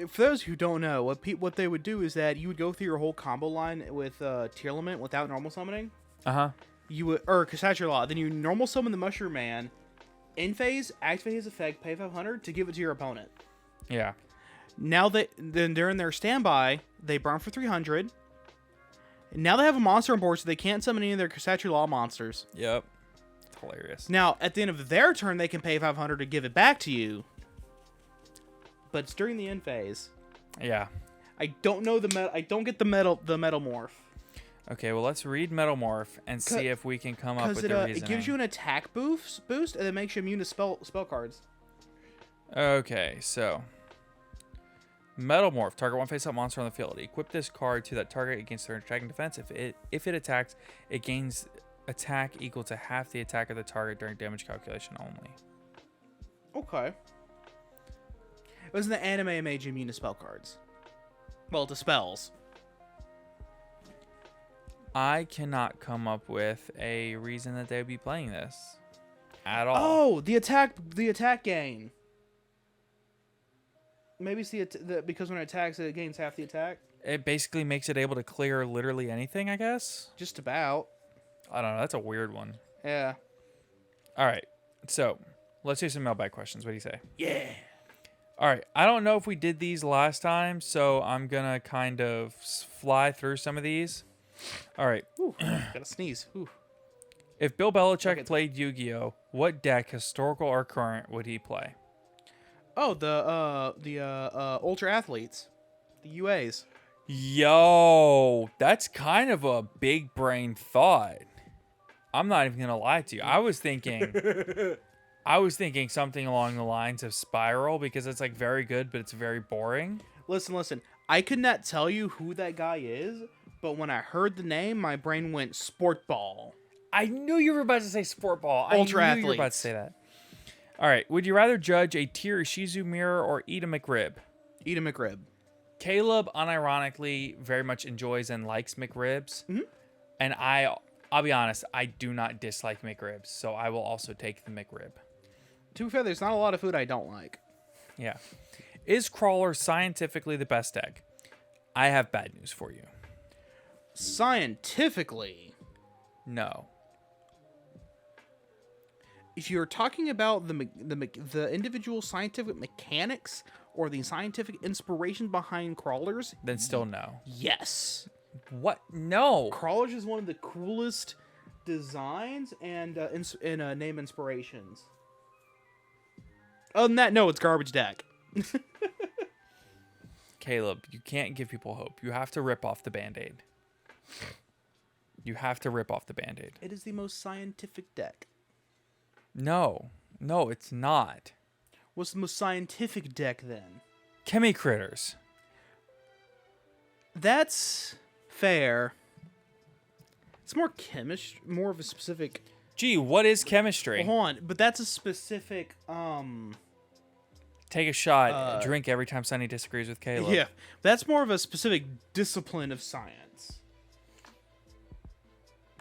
for those who don't know, what they would do is that you would go through your whole combo line with Tearlament without normal summoning. You would, or Kshatriy Law, then you normal summon the Mushroom Man. In phase, activate his effect, pay 500 to give it to your opponent. Yeah. Now then they're in their standby, they burn for 300. Now they have a monster on board, so they can't summon any of their Kshatriy Law monsters. Yep. It's hilarious. Now, at the end of their turn, they can pay 500 to give it back to you. But it's during the end phase. Yeah. I don't know I don't get the metal morph. Okay, well, let's read Metal Morph and see if we can come up with the reasoning. It gives you an attack boost, and it makes you immune to spell cards. Okay, so Metal Morph. Target one face-up monster on the field. Equip this card to that target against their attacking defense. If it attacks, it gains attack equal to half the attack of the target during damage calculation only. Okay. It was in the anime it made you immune to spell cards. Well, to spells. I cannot come up with a reason that they would be playing this at all. Oh, the attack gain. Maybe it's because when it attacks, it gains half the attack. It basically makes it able to clear literally anything, I guess. Just about. I don't know. That's a weird one. Yeah. All right. So let's do some mailbag questions. What do you say? Yeah. All right. I don't know if we did these last time, so I'm going to kind of fly through some of these. All right. Ooh, gotta sneeze. Ooh. If Bill Belichick played Yu-Gi-Oh, what deck, historical or current, would he play? Oh, the Ultra Athletes. The UAs. Yo, that's kind of a big brain thought. I'm not even gonna lie to you. I was thinking something along the lines of Spiral because it's like very good, but it's very boring. Listen. I could not tell you who that guy is, but when I heard the name, my brain went sport ball. I knew you were about to say sport ball. Ultra I knew you were about to athletes. say that. All right. Would you rather judge a Tier Shizu mirror or eat a McRib? Eat a McRib. Caleb, unironically, very much enjoys and likes McRibs. Mhm. And I'll be honest, I do not dislike McRibs, so I will also take the McRib. To be fair, there's not a lot of food I don't like. Yeah. Is Crawler scientifically the best deck? I have bad news for you. Scientifically, No. if you're talking about the individual scientific mechanics or the scientific inspiration behind crawlers, Then still no. yes. What? No. Crawlers is one of the coolest designs and name inspirations. Other than that, no, it's garbage deck. Caleb, you can't give people hope. You have to rip off the Band-Aid. You have to rip off the Band-Aid. It is the most scientific deck. No. No, it's not. What's the most scientific deck then? Chemi Critters. That's fair. It's more more of a specific. Gee, what is chemistry? Hold on, but that's a specific. Take a shot, drink every time Sonny disagrees with Caleb. Yeah, that's more of a specific discipline of science.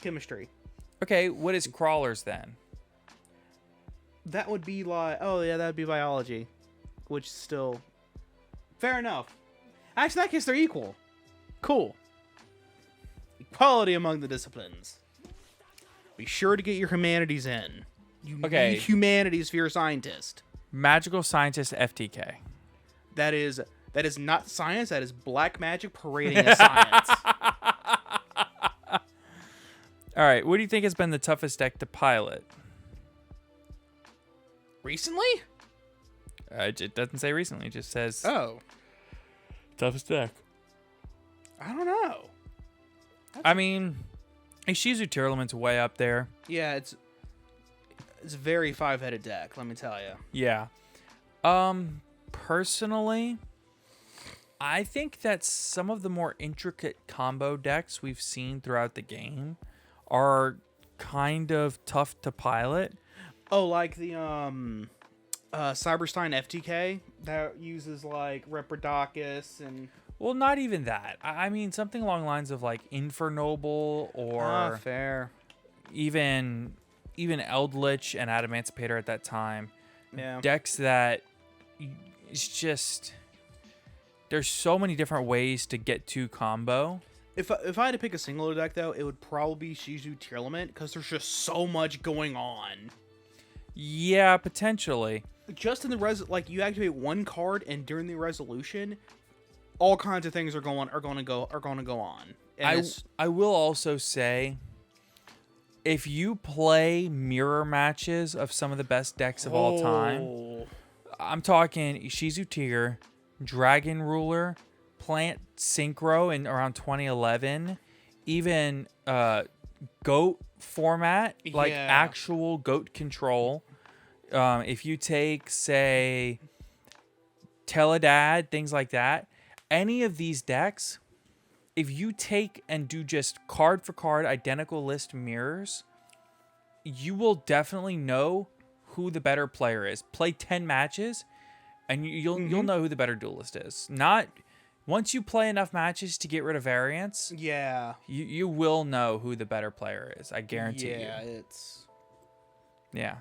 Chemistry. Okay, what is crawlers then? That would be like, oh yeah, that would be biology, which is still fair enough. Actually, in that case, they're equal. Cool. Equality among the disciplines. Be sure to get your humanities in. You Okay. need humanities if you're a scientist. Magical Scientist FTK. That is not science. That is black magic parading as science. All right, what do you think has been the toughest deck to pilot? Recently? It doesn't say recently. It just says Oh, toughest deck. I don't know. I mean, Ishizu Tearlament's way up there. Yeah, it's a very five-headed deck. Let me tell you. Yeah. Personally, I think that some of the more intricate combo decks we've seen throughout the game are kind of tough to pilot. Oh, like the Cyberstein FTK that uses like Reprodocus and Well, not even that. I mean, something along the lines of like Infernoble or fair. even Eldritch and Adamancipator at that time. Yeah. Decks that it's just there's so many different ways to get to combo. If I had to pick a singular deck though, it would probably be Shizu Tearlament because there's just so much going on. Yeah, potentially. Just in the like you activate one card and during the resolution, all kinds of things are going to go on. And I will also say, if you play mirror matches of some of the best decks of all time, I'm talking Ishizu Tier, Dragon Ruler, Plant Synchro in around 2011, even Goat format, like Yeah. actual Goat control. If you take, say, Teledad, things like that, any of these decks, if you take and do just card for card identical list mirrors, you will definitely know who the better player is. Play 10 matches and you'll know who the better duelist is. Not once you play enough matches to get rid of variance, yeah. you will know who the better player is. I guarantee Yeah, you. it's Yeah.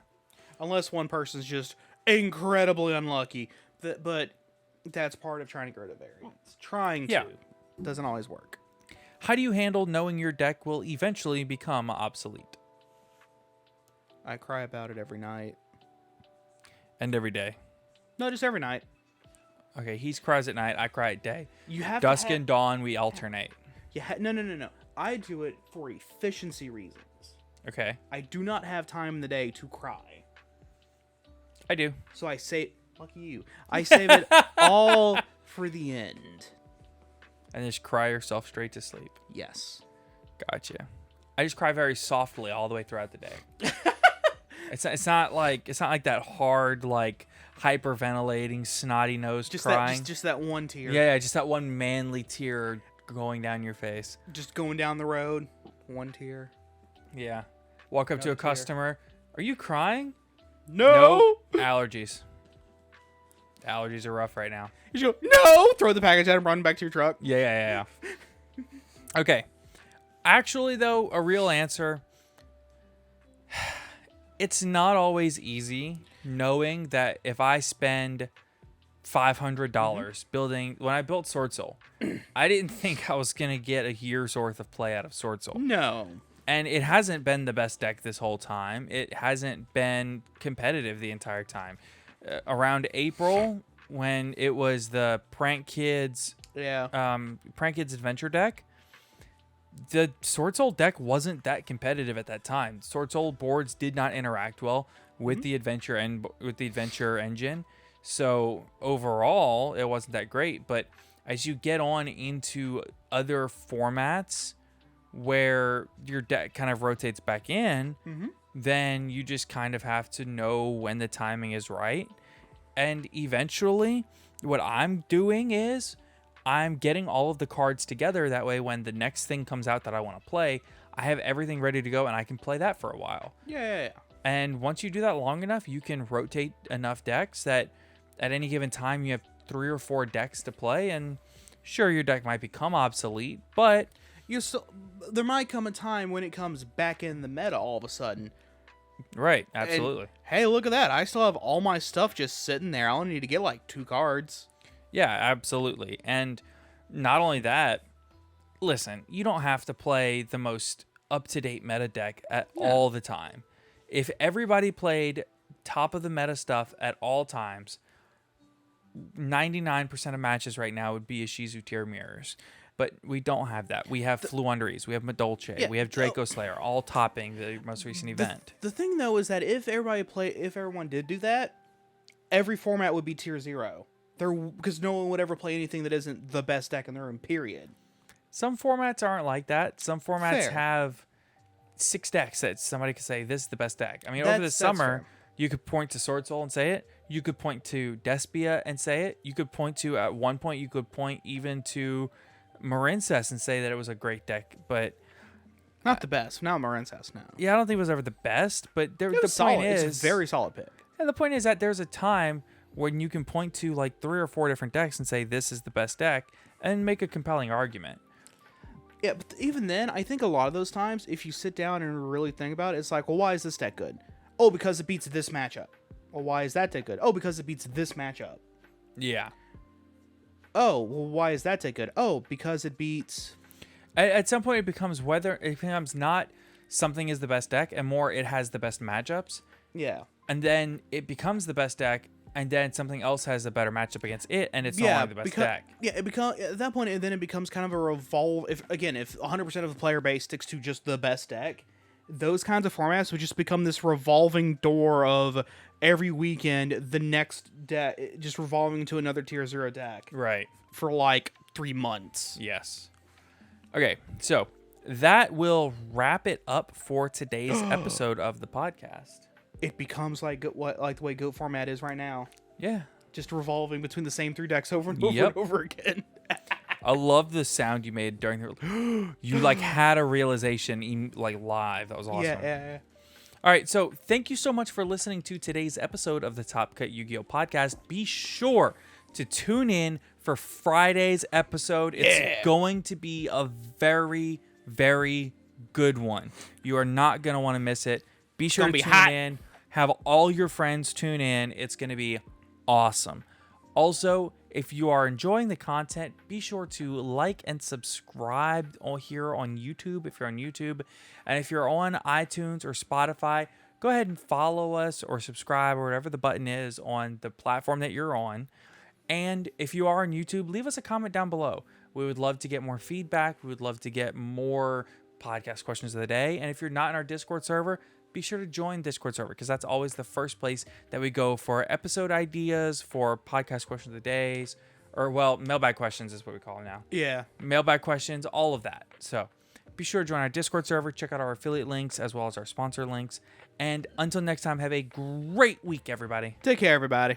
unless one person's just incredibly unlucky. But that's part of trying to get rid of variance. Trying Yeah. to doesn't always work. How do you handle knowing your deck will eventually become obsolete? I cry about it every night. And every day. No, just every night. Okay, he cries at night, I cry at day. You have Dusk to and dawn, we alternate. no. I do it for efficiency reasons. Okay, I do not have time in the day to cry. I do. So I save lucky you. I save it all for the end. And just cry yourself straight to sleep. Yes. Gotcha. I just cry very softly all the way throughout the day. It's not like that hard, like hyperventilating, snotty nose crying. Just that one tear. Yeah, just that one manly tear going down your face. Just going down the road, one tear. Yeah. Walk up to a customer. Are you crying? No. Allergies. Allergies are rough right now. You just go, no. Throw the package at him, run back to your truck. Yeah. Okay. Actually, though, a real answer. It's not always easy knowing that if I spend $500 building, when I built Sword Soul, I didn't think I was going to get a year's worth of play out of Sword Soul. No. And it hasn't been the best deck this whole time. It hasn't been competitive the entire time. Around April, when it was the Prank Kids Adventure deck, the Sword Soul deck wasn't that competitive at that time. Sword Soul boards did not interact well with the adventure engine. So overall, it wasn't that great. But as you get on into other formats where your deck kind of rotates back in, then you just kind of have to know when the timing is right. And eventually, what I'm doing is I'm getting all of the cards together. That way, when the next thing comes out that I want to play, I have everything ready to go and I can play that for a while. Yeah. And once you do that long enough, you can rotate enough decks that at any given time you have 3 or 4 decks to play. And sure, your deck might become obsolete, but there might come a time when it comes back in the meta all of a sudden. Right, absolutely. And, hey, look at that. I still have all my stuff just sitting there. I only need to get like 2 cards. Yeah, absolutely. And not only that, listen, you don't have to play the most up-to-date meta deck at all the time. If everybody played top of the meta stuff at all times, 99% of matches right now would be Ishizu Tier Mirrors. But we don't have that. We have Fluunderies, we have Madolche, we have Draco Slayer, all topping the most recent event. The thing, though, is that if everyone did do that, every format would be Tier 0. Because no one would ever play anything that isn't the best deck in the room, period. Some formats aren't like that. Some formats Fair. have 6 decks that somebody could say, this is the best deck. I mean, over the summer, fair. you could point to Sword Soul and say it. You could point to Despia and say it. You could point to, at one point, you could point even to Marincess and say that it was a great deck. But not the best. Not Marincess, no. yeah, I don't think it was ever the best. But the point solid. is... It's a very solid pick. And the point is that there's a time when you can point to like 3 or 4 different decks and say this is the best deck and make a compelling argument. Yeah, but even then, I think a lot of those times, if you sit down and really think about it, it's like, well, why is this deck good? Oh, because it beats this matchup. Well, why is that deck good? Oh, because it beats this matchup. Yeah. Oh, well, why is that deck good? Oh, because it beats... At some point, it becomes not something is the best deck and more it has the best matchups. Yeah. And then it becomes the best deck, and then something else has a better matchup against it, and it's no longer the best deck. Yeah, at that point, then it becomes kind of a revolve. If 100% of the player base sticks to just the best deck, those kinds of formats would just become this revolving door of every weekend the next deck just revolving into another Tier 0 deck. Right. For like 3 months. Yes. Okay, so that will wrap it up for today's episode of the podcast. It becomes like the way GOAT format is right now. Yeah. Just revolving between the same 3 decks over and over and over again. I love the sound you made during the... You like had a realization like live. That was awesome. Yeah. All right, so thank you so much for listening to today's episode of the Top Cut Yu-Gi-Oh! Podcast. Be sure to tune in for Friday's episode. It's going to be a very, very good one. You are not going to want to miss it. Be sure to tune in. Have all your friends tune in. It's going to be awesome. Also, if you are enjoying the content, be sure to like and subscribe here on YouTube if you're on YouTube. And if you're on iTunes or Spotify, go ahead and follow us or subscribe or whatever the button is on the platform that you're on. And if you are on YouTube, leave us a comment down below. We would love to get more feedback. We would love to get more podcast questions of the day. And if you're not in our Discord server, be sure to join Discord server because that's always the first place that we go for episode ideas, for podcast questions of the days, Or, well, mailbag questions is what we call them now. Yeah. Mailbag questions, all of that. So be sure to join our Discord server, check out our affiliate links as well as our sponsor links. And until next time, have a great week, everybody. Take care, everybody.